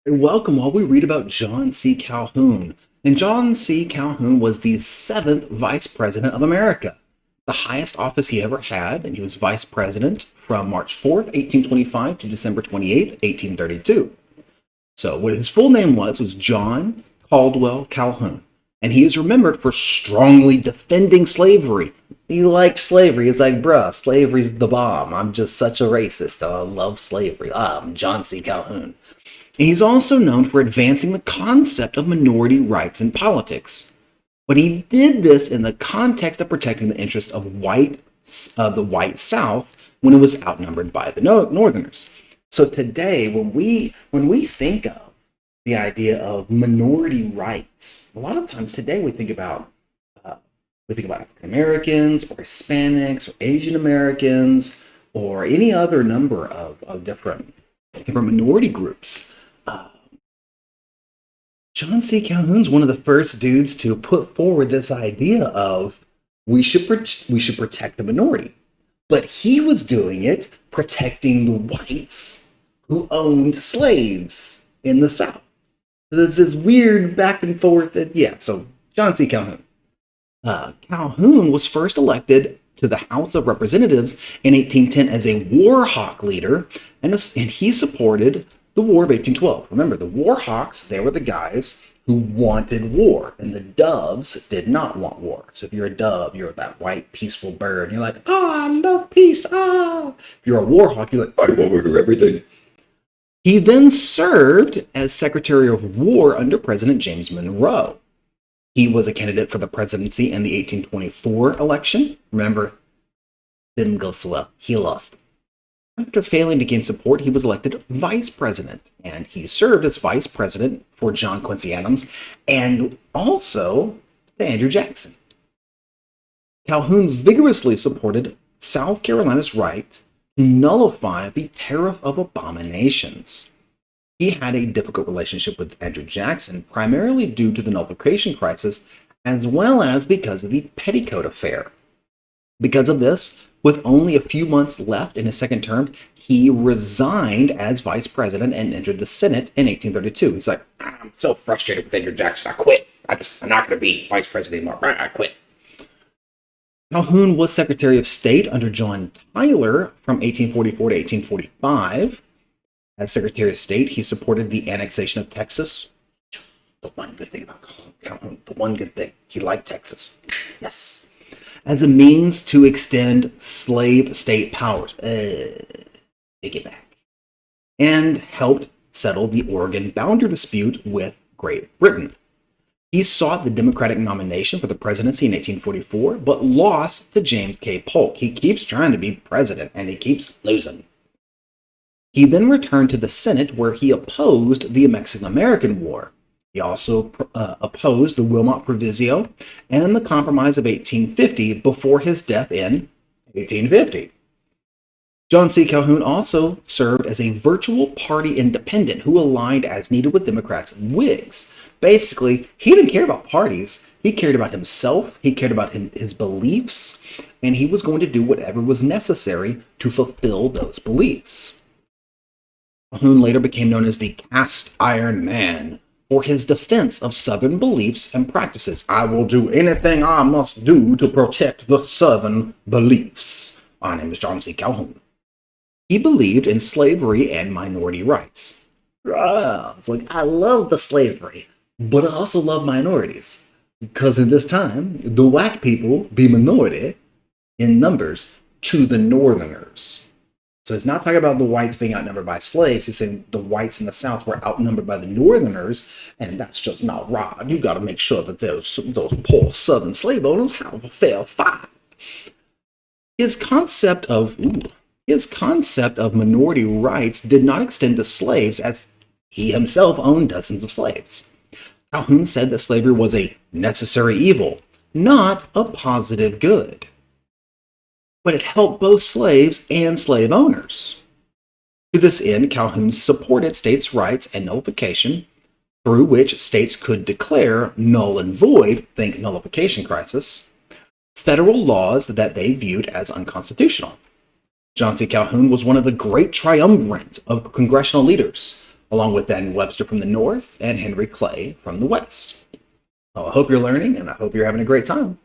Welcome while we read about John C. Calhoun. And John C. Calhoun was the seventh Vice President of America, the highest office he ever had, and he was Vice President from March 4th, 1825 to December 28th, 1832. So what his full name was John Caldwell Calhoun, and he is remembered for strongly defending slavery. He liked slavery. He's like, bruh, slavery's the bomb. I'm just such a racist. I love slavery. I'm John C. Calhoun. He's also known for advancing the concept of minority rights in politics. But he did this in the context of protecting the interests of the white South when it was outnumbered by the Northerners. So today, when we think of the idea of minority rights, a lot of times today we think about African Americans or Hispanics or Asian Americans or any other number of different minority groups. John C. Calhoun's one of the first dudes to put forward this idea of we should protect the minority, but he was doing it protecting the whites who owned slaves in the South. So there's this weird back and forth. So John C. Calhoun. Calhoun was first elected to the House of Representatives in 1810 as a war hawk leader, and he supported the War of 1812. Remember, the war hawks, they were the guys who wanted war, and the doves did not want war. So if you're a dove, you're that white, peaceful bird, and you're like, I love peace, If you're a war hawk, you're like, I want to do everything. He then served as Secretary of War under President James Monroe. He was a candidate for the presidency in the 1824 election. Remember, didn't go so well. He lost. After failing to gain support, he was elected vice president, and he served as vice president for John Quincy Adams and also to Andrew Jackson. Calhoun vigorously supported South Carolina's right to nullify the Tariff of Abominations. He had a difficult relationship with Andrew Jackson, primarily due to the nullification crisis, as well as because of the Petticoat Affair. Because of this, with only a few months left in his second term, he resigned as vice president and entered the Senate in 1832. He's like, I'm so frustrated with Andrew Jackson, I quit. I'm not going to be vice president anymore. I quit. Calhoun was Secretary of State under John Tyler from 1844 to 1845. As Secretary of State, he supported the annexation of Texas. Just the one good thing about Calhoun, the one good thing. He liked Texas. Yes. As a means to extend slave state powers. Take it back. And helped settle the Oregon boundary dispute with Great Britain. He sought the Democratic nomination for the presidency in 1844, but lost to James K. Polk. He keeps trying to be president, and he keeps losing. He then returned to the Senate, where he opposed the Mexican-American War. He also opposed the Wilmot Proviso and the Compromise of 1850 before his death in 1850. John C. Calhoun also served as a virtual party independent who aligned as needed with Democrats and Whigs. Basically, he didn't care about parties. He cared about himself, he cared about his beliefs, and he was going to do whatever was necessary to fulfill those beliefs. Calhoun later became known as the Cast Iron Man for his defense of Southern beliefs and practices. I will do anything I must do to protect the Southern beliefs. My name is John C. Calhoun. He believed in slavery and minority rights. It's like, I love the slavery, but I also love minorities. Because in this time, the white people be minority in numbers to the Northerners. So he's not talking about the whites being outnumbered by slaves. He's saying the whites in the South were outnumbered by the Northerners, and that's just not right. You got to make sure that those poor Southern slave owners have a fair fight. His concept of minority rights did not extend to slaves, as he himself owned dozens of slaves. Calhoun said that slavery was a necessary evil, not a positive good. But it helped both slaves and slave owners. To this end, Calhoun supported states' rights and nullification, through which states could declare null and void, think nullification crisis, federal laws that they viewed as unconstitutional. John C. Calhoun was one of the great triumvirate of congressional leaders, along with Daniel Webster from the north and Henry Clay from the west. Well, I hope you're learning, and I hope you're having a great time.